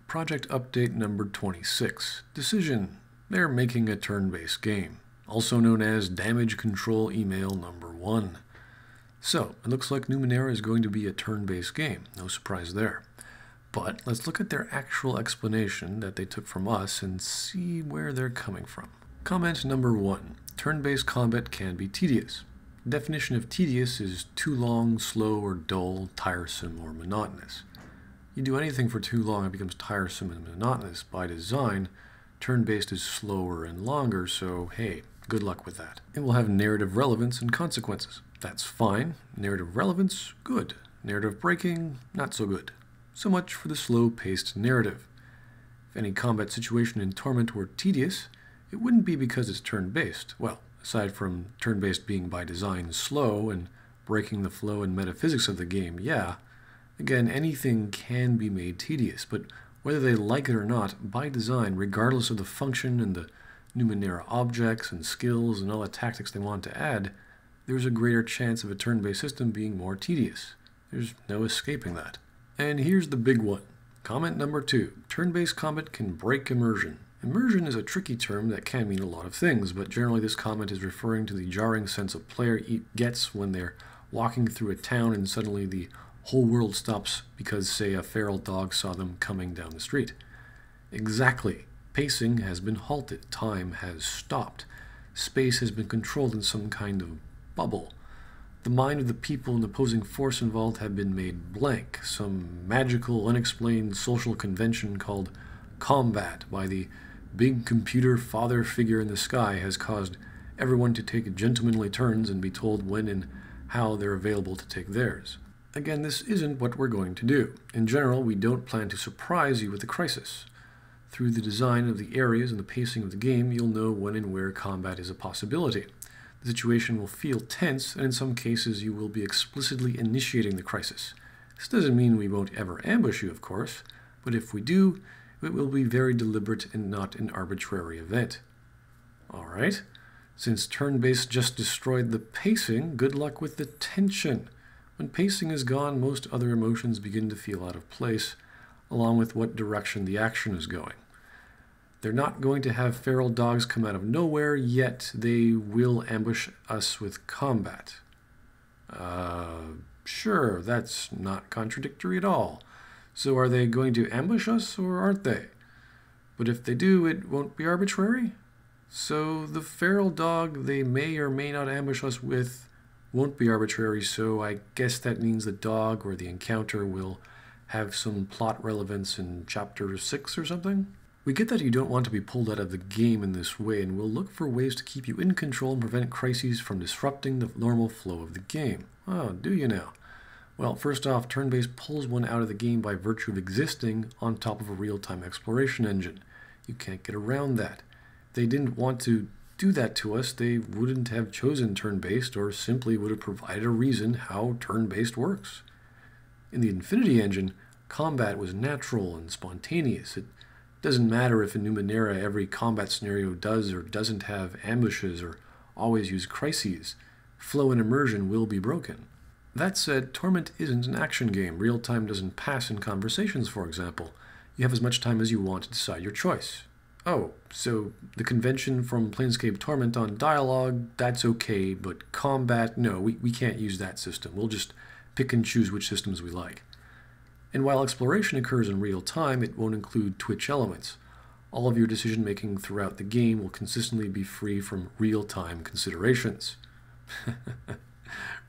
Project Update number 26. Decision. They're making a turn-based game, also known as Damage Control Email number 1. So, it looks like Numenera is going to be a turn-based game. No surprise there. But let's look at their actual explanation that they took from us and see where they're coming from. Comment number 1. Turn-based combat can be tedious. The definition of tedious is too long, slow, or dull, tiresome, or monotonous. You do anything for too long, it becomes tiresome and monotonous. By design, turn-based is slower and longer, so hey, good luck with that. It will have narrative relevance and consequences. That's fine. Narrative relevance, good. Narrative breaking, not so good. So much for the slow-paced narrative. If any combat situation in Torment were tedious, it wouldn't be because it's turn-based. Well, aside from turn-based being by design slow and breaking the flow and metaphysics of the game, yeah. Again, anything can be made tedious, but whether they like it or not, by design, regardless of the function and the Numenera objects and skills and all the tactics they want to add, there's a greater chance of a turn-based system being more tedious. There's no escaping that. And here's the big one. Comment number 2. Turn-based combat can break immersion. Immersion is a tricky term that can mean a lot of things, but generally this comment is referring to the jarring sense a player gets when they're walking through a town and suddenly the whole world stops because, say, a feral dog saw them coming down the street. Exactly. Pacing has been halted. Time has stopped. Space has been controlled in some kind of bubble. The mind of the people and opposing force involved have been made blank. Some magical, unexplained social convention called combat by the big computer father figure in the sky has caused everyone to take gentlemanly turns and be told when and how they're available to take theirs. Again, this isn't what we're going to do. In general, we don't plan to surprise you with a crisis. Through the design of the areas and the pacing of the game, you'll know when and where combat is a possibility. The situation will feel tense, and in some cases you will be explicitly initiating the crisis. This doesn't mean we won't ever ambush you, of course, but if we do, it will be very deliberate and not an arbitrary event. Alright, since turn-based just destroyed the pacing, good luck with the tension. When pacing is gone, most other emotions begin to feel out of place, along with what direction the action is going. They're not going to have feral dogs come out of nowhere, yet they will ambush us with combat. Sure, that's not contradictory at all. So are they going to ambush us, or aren't they? But if they do, it won't be arbitrary? So the feral dog they may or may not ambush us with won't be arbitrary, so I guess that means the dog or the encounter will have some plot relevance in Chapter 6 or something? We get that you don't want to be pulled out of the game in this way, and we'll look for ways to keep you in control and prevent crises from disrupting the normal flow of the game. Oh, do you now? Well, first off, turn-based pulls one out of the game by virtue of existing on top of a real-time exploration engine. You can't get around that. If they didn't want to do that to us, they wouldn't have chosen turn-based, or simply would have provided a reason how turn-based works. In the Infinity engine, combat was natural and spontaneous. It doesn't matter if in Numenera every combat scenario does or doesn't have ambushes or always use crises. Flow and immersion will be broken. That said, Torment isn't an action game. Real time doesn't pass in conversations, for example. You have as much time as you want to decide your choice. Oh, so the convention from Planescape Torment on dialogue, that's okay, but combat, no, we can't use that system. We'll just pick and choose which systems we like. And while exploration occurs in real time, it won't include twitch elements. All of your decision-making throughout the game will consistently be free from real-time considerations.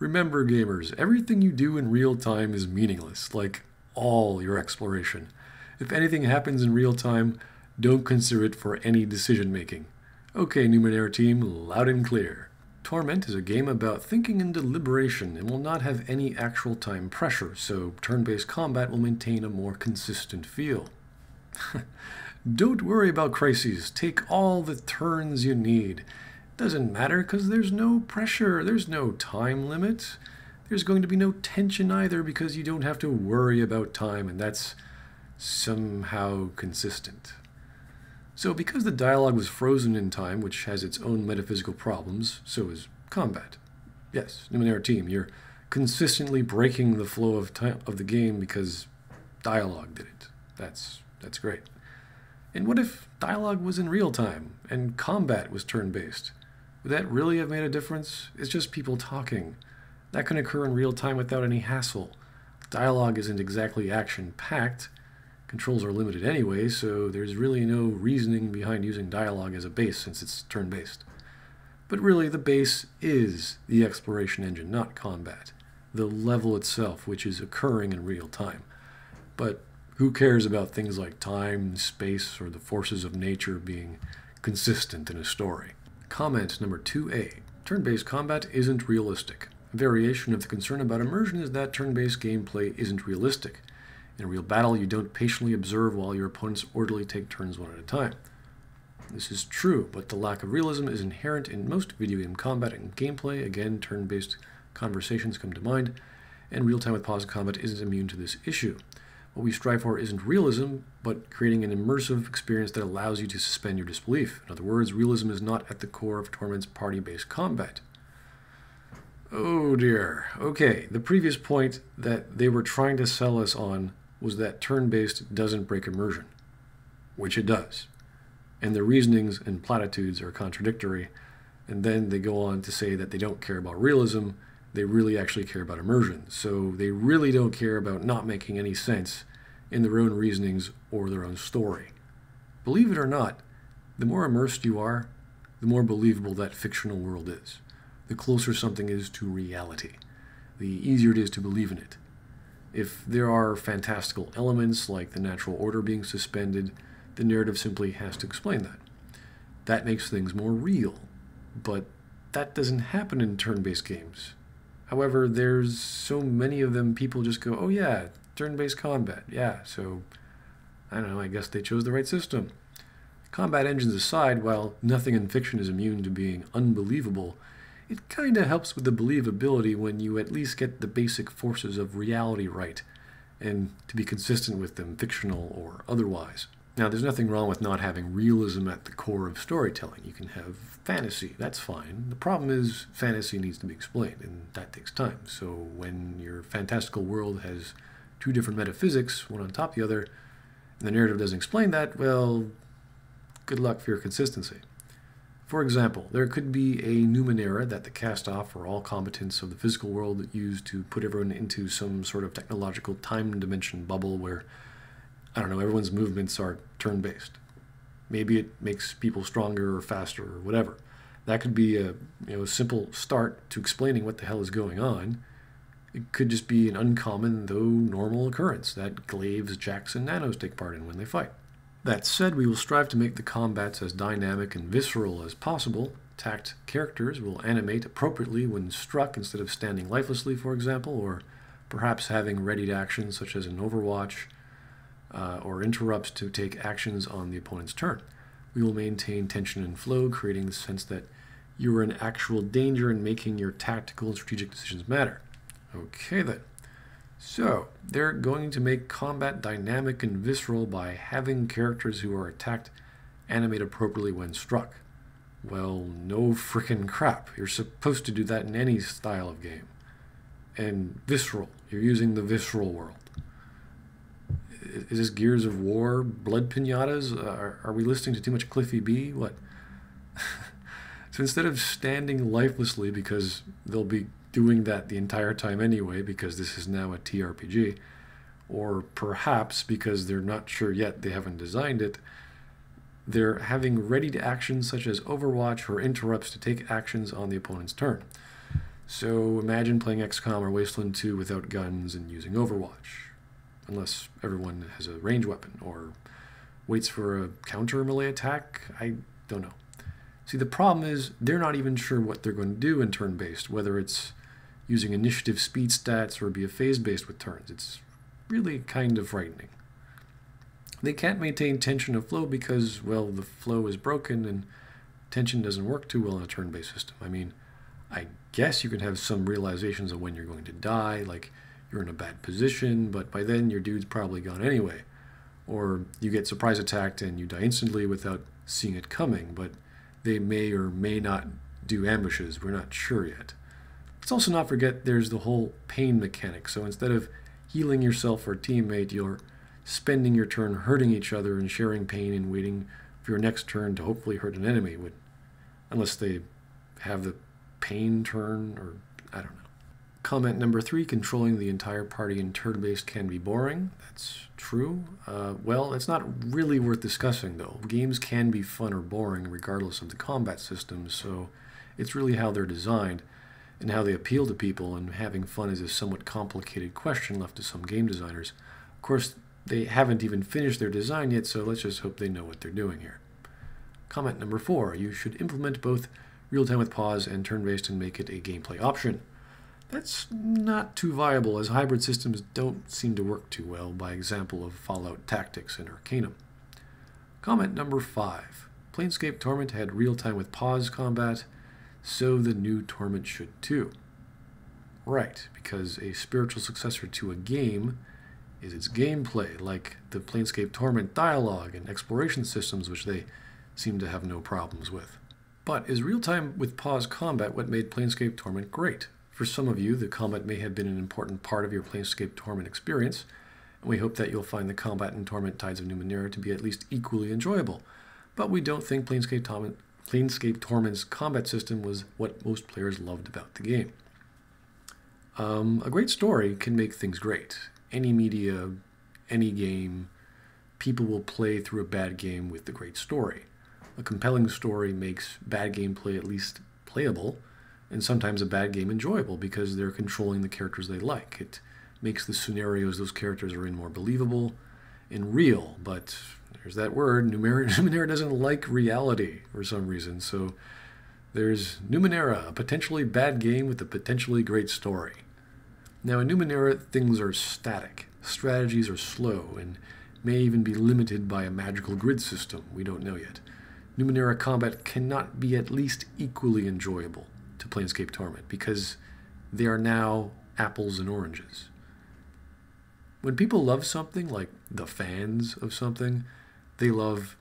Remember, gamers, everything you do in real time is meaningless, like all your exploration. If anything happens in real time, don't consider it for any decision-making. Okay, Numenera team, loud and clear. Torment is a game about thinking and deliberation and will not have any actual time pressure, so turn-based combat will maintain a more consistent feel. Don't worry about crises. Take all the turns you need. Doesn't matter because there's no pressure, there's no time limit. There's going to be no tension either because you don't have to worry about time, and that's somehow consistent. So because the dialogue was frozen in time, which has its own metaphysical problems, so is combat. Yes, Numenera team, you're consistently breaking the flow of the game because dialogue did it. That's That's great. And what if dialogue was in real time and combat was turn-based? Would that really have made a difference? It's just people talking. That can occur in real time without any hassle. Dialogue isn't exactly action-packed. Controls are limited anyway, so there's really no reasoning behind using dialogue as a base since it's turn-based. But really, the base is the exploration engine, not combat. The level itself, which is occurring in real time. But who cares about things like time, space, or the forces of nature being consistent in a story? Comment number 2A. Turn-based combat isn't realistic. A variation of the concern about immersion is that turn-based gameplay isn't realistic. In a real battle, you don't patiently observe while your opponents orderly take turns one at a time. This is true, but the lack of realism is inherent in most video game combat and gameplay. Again, turn-based conversations come to mind, and real-time with pause combat isn't immune to this issue. What we strive for isn't realism, but creating an immersive experience that allows you to suspend your disbelief. In other words, realism is not at the core of Torment's party-based combat. Oh dear. Okay, the previous point that they were trying to sell us on was that turn-based doesn't break immersion, which it does. And the reasonings and platitudes are contradictory, and then they go on to say that they don't care about realism, they really actually care about immersion. So they really don't care about not making any sense in their own reasonings or their own story. Believe it or not, the more immersed you are, the more believable that fictional world is. The closer something is to reality, the easier it is to believe in it. If there are fantastical elements like the natural order being suspended, the narrative simply has to explain that. That makes things more real, but that doesn't happen in turn-based games. However, there's so many of them, people just go, oh yeah, turn-based combat, yeah, so, I don't know, I guess they chose the right system. Combat engines aside, while nothing in fiction is immune to being unbelievable, it kinda helps with the believability when you at least get the basic forces of reality right, and to be consistent with them, fictional or otherwise. Now, there's nothing wrong with not having realism at the core of storytelling. You can have fantasy, that's fine. The problem is fantasy needs to be explained, and that takes time. So when your fantastical world has two different metaphysics, one on top of the other, and the narrative doesn't explain that, well, good luck for your consistency. For example, there could be a Numenera that the cast-off or all combatants of the physical world use to put everyone into some sort of technological time dimension bubble where, I don't know, everyone's movements are turn-based. Maybe it makes people stronger or faster or whatever. That could be a simple start to explaining what the hell is going on. It could just be an uncommon, though normal occurrence that glaives, jacks, and nanos take part in when they fight. That said, we will strive to make the combats as dynamic and visceral as possible. Attacked characters will animate appropriately when struck instead of standing lifelessly, for example, or perhaps having readied actions such as in Overwatch, or interrupts to take actions on the opponent's turn. We will maintain tension and flow, creating the sense that you are in actual danger and making your tactical and strategic decisions matter. Okay then. So, they're going to make combat dynamic and visceral by having characters who are attacked animate appropriately when struck. Well, no frickin' crap. You're supposed to do that in any style of game. And visceral. You're using the visceral world. Is this Gears of War, blood pinatas? Are we listening to too much Cliffy B? What? So instead of standing lifelessly, because they'll be doing that the entire time anyway, because this is now a TRPG, or perhaps because they're not sure yet, they haven't designed it, they're having readied actions such as Overwatch or interrupts to take actions on the opponent's turn. So imagine playing XCOM or Wasteland 2 without guns and using Overwatch. Unless everyone has a range weapon, or waits for a counter melee attack, I don't know. See, the problem is, they're not even sure what they're going to do in turn-based, whether it's using initiative speed stats or be a phase-based with turns. It's really kind of frightening. They can't maintain tension of flow because, well, the flow is broken and tension doesn't work too well in a turn-based system. I mean, I guess you can have some realizations of when you're going to die, like you're in a bad position, but by then your dude's probably gone anyway. Or you get surprise attacked and you die instantly without seeing it coming, but they may or may not do ambushes. We're not sure yet. Let's also not forget there's the whole pain mechanic. So instead of healing yourself or a teammate, you're spending your turn hurting each other and sharing pain and waiting for your next turn to hopefully hurt an enemy, unless they have the pain turn, or I don't know. Comment number 3, controlling the entire party in turn-based can be boring. That's true. Well, it's not really worth discussing, though. Games can be fun or boring regardless of the combat systems, so it's really how they're designed and how they appeal to people, and having fun is a somewhat complicated question left to some game designers. Of course, they haven't even finished their design yet, so let's just hope they know what they're doing here. Comment number 4, you should implement both real-time with pause and turn-based and make it a gameplay option. That's not too viable, as hybrid systems don't seem to work too well, by example of Fallout Tactics and Arcanum. Comment number 5, Planescape Torment had real-time with pause combat, so the new Torment should too. Right, because a spiritual successor to a game is its gameplay, like the Planescape Torment dialogue and exploration systems, which they seem to have no problems with. But is real-time with pause combat what made Planescape Torment great? For some of you, the combat may have been an important part of your Planescape Torment experience, and we hope that you'll find the combat in Torment Tides of Numenera to be at least equally enjoyable. But we don't think Planescape Torment's combat system was what most players loved about the game. A great story can make things great. Any media, any game, people will play through a bad game with a great story. A compelling story makes bad gameplay at least playable, and sometimes a bad game enjoyable because they're controlling the characters they like. It makes the scenarios those characters are in more believable and real, but there's that word, Numenera doesn't like reality for some reason, so there's Numenera, a potentially bad game with a potentially great story. Now in Numenera, things are static, strategies are slow, and may even be limited by a magical grid system, we don't know yet. Numenera combat cannot be at least equally enjoyable to Planescape Torment, because they are now apples and oranges. When people love something, like the fans of something, they love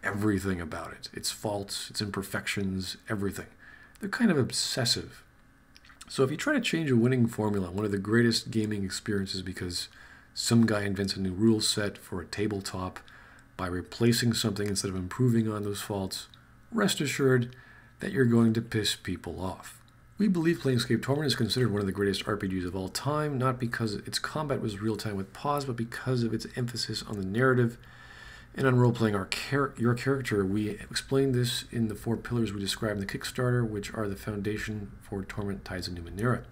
everything about it. Its faults, its imperfections, everything. They're kind of obsessive. So if you try to change a winning formula, one of the greatest gaming experiences because some guy invents a new rule set for a tabletop by replacing something instead of improving on those faults, rest assured that you're going to piss people off. We believe Planescape Torment is considered one of the greatest RPGs of all time, not because its combat was real-time with pause, but because of its emphasis on the narrative and on role-playing your character. We explained this in the 4 pillars we described in the Kickstarter, which are the foundation for Torment Tides of Numenera.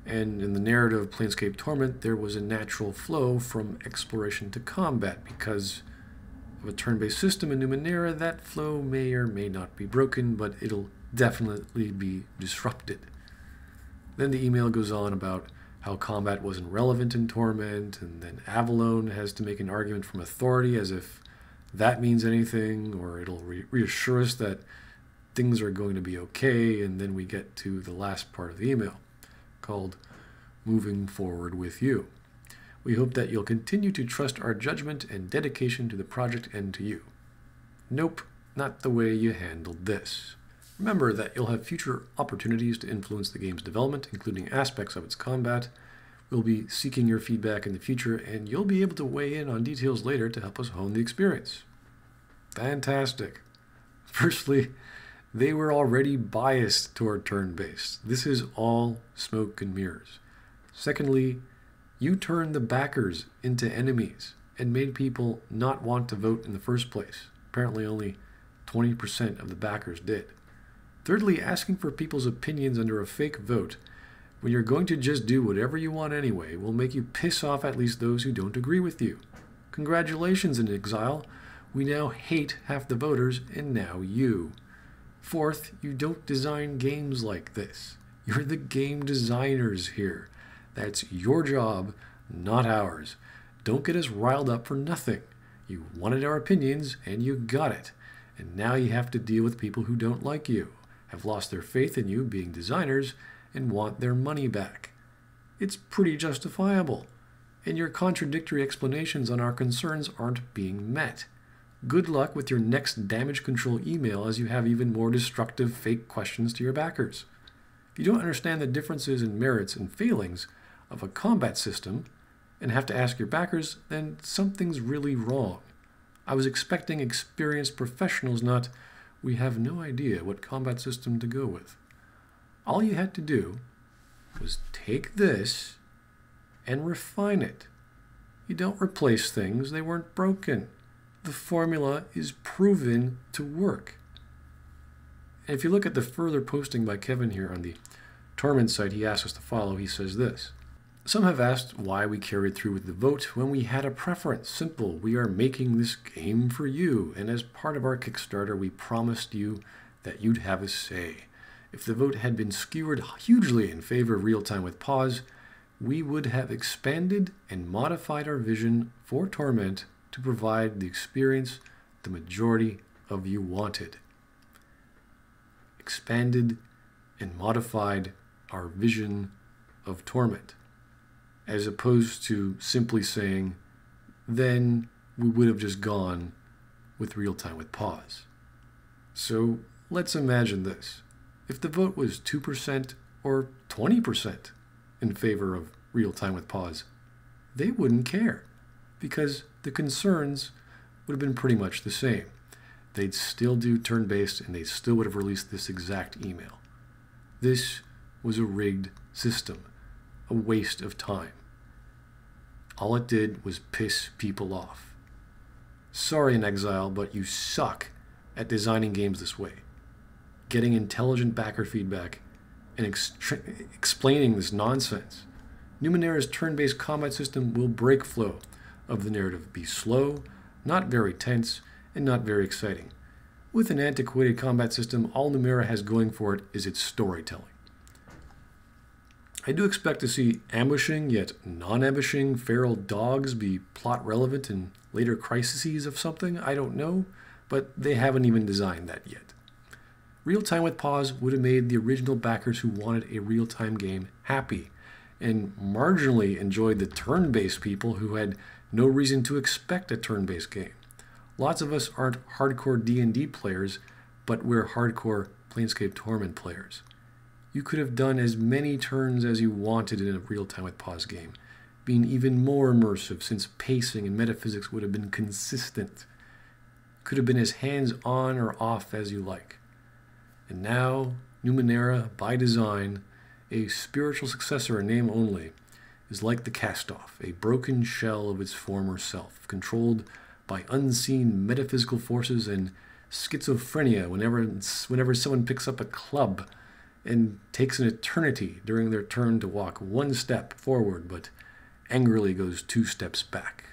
And in the narrative of Planescape Torment, there was a natural flow from exploration to combat. Because of a turn-based system in Numenera, that flow may or may not be broken, but it'll definitely be disrupted. Then the email goes on about how combat wasn't relevant in Torment, and then Avalon has to make an argument from authority as if that means anything, or it'll reassure us that things are going to be okay, and then we get to the last part of the email, called Moving Forward with You. We hope that you'll continue to trust our judgment and dedication to the project and to you. Nope, not the way you handled this. Remember that you'll have future opportunities to influence the game's development, including aspects of its combat. We'll be seeking your feedback in the future, and you'll be able to weigh in on details later to help us hone the experience. Fantastic. Firstly, they were already biased toward turn-based. This is all smoke and mirrors. Secondly, you turned the backers into enemies and made people not want to vote in the first place. Apparently only 20% of the backers did. Thirdly, asking for people's opinions under a fake vote when you're going to just do whatever you want anyway will make you piss off at least those who don't agree with you. Congratulations, in exile. We now hate half the voters, and now you. Fourth, you don't design games like this. You're the game designers here. That's your job, not ours. Don't get us riled up for nothing. You wanted our opinions, and you got it. And now you have to deal with people who don't like you, have lost their faith in you being designers, and want their money back. It's pretty justifiable. And your contradictory explanations on our concerns aren't being met. Good luck with your next damage control email, as you have even more destructive fake questions to your backers. If you don't understand the differences in merits and failings of a combat system, and have to ask your backers, then something's really wrong. I was expecting experienced professionals, not, we have no idea what combat system to go with. All you had to do was take this and refine it. You don't replace things, they weren't broken. The formula is proven to work. And if you look at the further posting by Kevin here on the Torment site he asked us to follow, he says this. Some have asked why we carried through with the vote when we had a preference. Simple, we are making this game for you, and as part of our Kickstarter, we promised you that you'd have a say. If the vote had been skewered hugely in favor of real-time with pause, we would have expanded and modified our vision for Torment to provide the experience the majority of you wanted. Expanded and modified our vision of Torment, as opposed to simply saying, then we would have just gone with real-time with pause. So let's imagine this. If the vote was 2% or 20% in favor of real-time with pause, they wouldn't care, because the concerns would have been pretty much the same. They'd still do turn-based, and they still would have released this exact email. This was a rigged system, a waste of time. All it did was piss people off. Sorry, In Exile, but you suck at designing games this way. Getting intelligent backer feedback and explaining this nonsense. Numenera's turn-based combat system will break flow of the narrative, be slow, not very tense, and not very exciting. With an antiquated combat system, all Numenera has going for it is its storytelling. I do expect to see ambushing, yet non-ambushing feral dogs be plot relevant in later crises of something, I don't know, but they haven't even designed that yet. Real-time with pause would have made the original backers who wanted a real-time game happy, and marginally enjoyed the turn-based people who had no reason to expect a turn-based game. Lots of us aren't hardcore D&D players, but we're hardcore Planescape Torment players. You could have done as many turns as you wanted in a real-time with pause game, being even more immersive since pacing and metaphysics would have been consistent. Could have been as hands-on or off as you like. And now, Numenera, by design, a spiritual successor in name only, is like the cast-off, a broken shell of its former self, controlled by unseen metaphysical forces and schizophrenia whenever someone picks up a club and takes an eternity during their turn to walk one step forward but angrily goes 2 steps back.